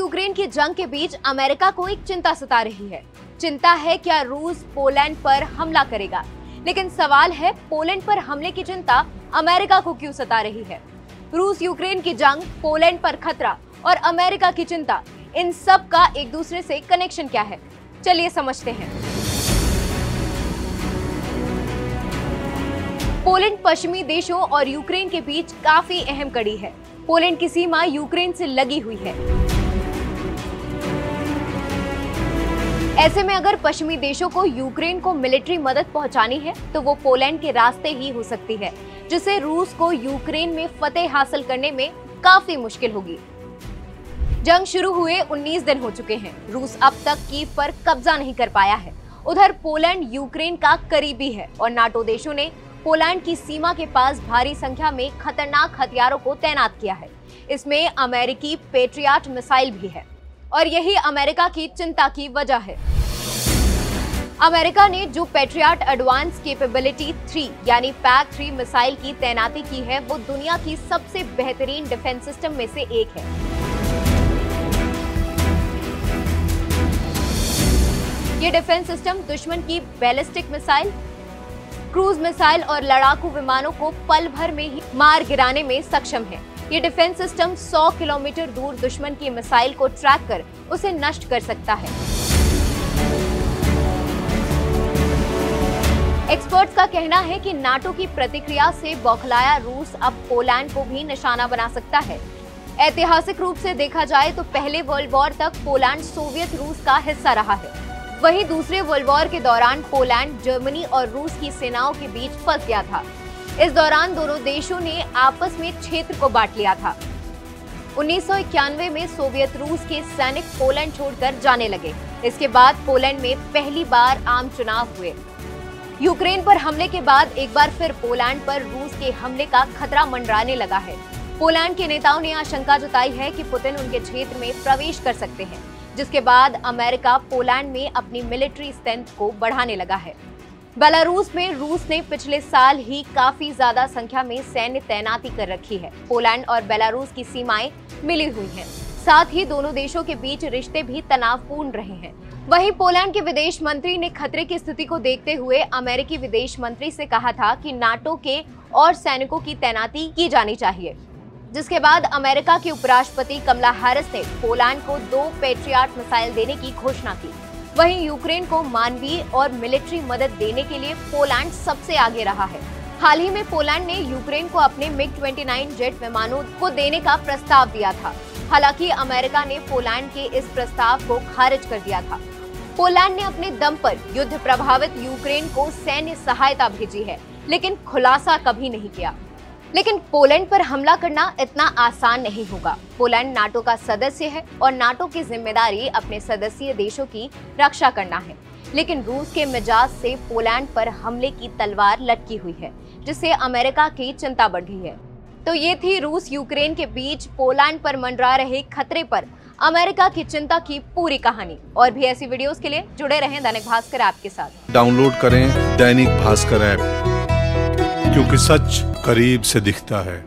Ukraine की जंग के बीच अमेरिका को एक चिंता सता रही है। चिंता है क्या रूस पोलैंड पर हमला करेगा। लेकिन सवाल है, पोलैंड पर हमले की चिंता अमेरिका को क्यों सता रही है। रूस यूक्रेन की जंग, पोलैंड पर खतरा और अमेरिका की चिंता, इन सब का एक दूसरे से कनेक्शन क्या है, चलिए समझते हैं। पोलैंड पश्चिमी देशों और यूक्रेन के बीच काफी अहम कड़ी है। पोलैंड की सीमा यूक्रेन से लगी हुई है। ऐसे में अगर पश्चिमी देशों को यूक्रेन को मिलिट्री मदद पहुंचानी है तो वो पोलैंड के रास्ते ही हो सकती है, जिससे रूस को यूक्रेन में फतेह हासिल करने में काफी मुश्किल होगी। जंग शुरू हुए 19 दिन हो चुके हैं। रूस अब तक कीव पर कब्जा नहीं कर पाया है। उधर पोलैंड यूक्रेन का करीबी है और नाटो देशों ने पोलैंड की सीमा के पास भारी संख्या में खतरनाक हथियारों को तैनात किया है। इसमें अमेरिकी पेट्रियट मिसाइल भी है और यही अमेरिका की चिंता की वजह है। अमेरिका ने जो पेट्रियट एडवांस कैपेबिलिटी 3 यानी पैक 3 मिसाइल की तैनाती की है, वो दुनिया की सबसे बेहतरीन डिफेंस सिस्टम में से एक है। ये डिफेंस सिस्टम दुश्मन की बैलिस्टिक मिसाइल, क्रूज मिसाइल और लड़ाकू विमानों को पल भर में ही मार गिराने में सक्षम है। ये डिफेंस सिस्टम 100 किलोमीटर दूर दुश्मन की मिसाइल को ट्रैक कर उसे नष्ट कर सकता है। एक्सपर्ट्स का कहना है कि नाटो की प्रतिक्रिया से बौखलाया रूस अब पोलैंड को भी निशाना बना सकता है। ऐतिहासिक रूप से देखा जाए तो पहले वर्ल्ड वॉर तक पोलैंड सोवियत रूस का हिस्सा रहा है। वहीं दूसरे वर्ल्ड वॉर के दौरान पोलैंड जर्मनी और रूस की सेनाओं के बीच फंस गया था। इस दौरान दोनों देशों ने आपस में क्षेत्र को बांट लिया था। 1991 में सोवियत रूस के सैनिक पोलैंड छोड़कर जाने लगे। इसके बाद पोलैंड में पहली बार आम चुनाव हुए। यूक्रेन पर हमले के बाद एक बार फिर पोलैंड पर रूस के हमले का खतरा मंडराने लगा है। पोलैंड के नेताओं ने आशंका जताई है कि पुतिन उनके क्षेत्र में प्रवेश कर सकते हैं, जिसके बाद अमेरिका पोलैंड में अपनी मिलिट्री स्ट्रेंथ को बढ़ाने लगा है। बेलारूस में रूस ने पिछले साल ही काफी ज्यादा संख्या में सैन्य तैनाती कर रखी है। पोलैंड और बेलारूस की सीमाएं मिली हुई हैं। साथ ही दोनों देशों के बीच रिश्ते भी तनावपूर्ण रहे हैं। वहीं पोलैंड के विदेश मंत्री ने खतरे की स्थिति को देखते हुए अमेरिकी विदेश मंत्री से कहा था कि नाटो के और सैनिकों की तैनाती की जानी चाहिए, जिसके बाद अमेरिका की उपराष्ट्रपति कमला हैरिस ने पोलैंड को 2 पेट्रियट मिसाइल देने की घोषणा की। वहीं यूक्रेन को मानवीय और मिलिट्री मदद देने के लिए पोलैंड सबसे आगे रहा है। हाल ही में पोलैंड ने यूक्रेन को अपने MiG-29 जेट विमानों को देने का प्रस्ताव दिया था। हालांकि अमेरिका ने पोलैंड के इस प्रस्ताव को खारिज कर दिया था। पोलैंड ने अपने दम पर युद्ध प्रभावित यूक्रेन को सैन्य सहायता भेजी है, लेकिन खुलासा कभी नहीं किया। लेकिन पोलैंड पर हमला करना इतना आसान नहीं होगा। पोलैंड नाटो का सदस्य है और नाटो की जिम्मेदारी अपने सदस्यीय देशों की रक्षा करना है। लेकिन रूस के मिजाज से पोलैंड पर हमले की तलवार लटकी हुई है, जिससे अमेरिका की चिंता बढ़ गई है। तो ये थी रूस यूक्रेन के बीच पोलैंड पर मंडरा रहे खतरे पर अमेरिका की चिंता की पूरी कहानी। और भी ऐसी वीडियोस के लिए जुड़े रहें दैनिक भास्कर ऐप के साथ। डाउनलोड करें दैनिक भास्कर ऐप, क्योंकि सच करीब से दिखता है।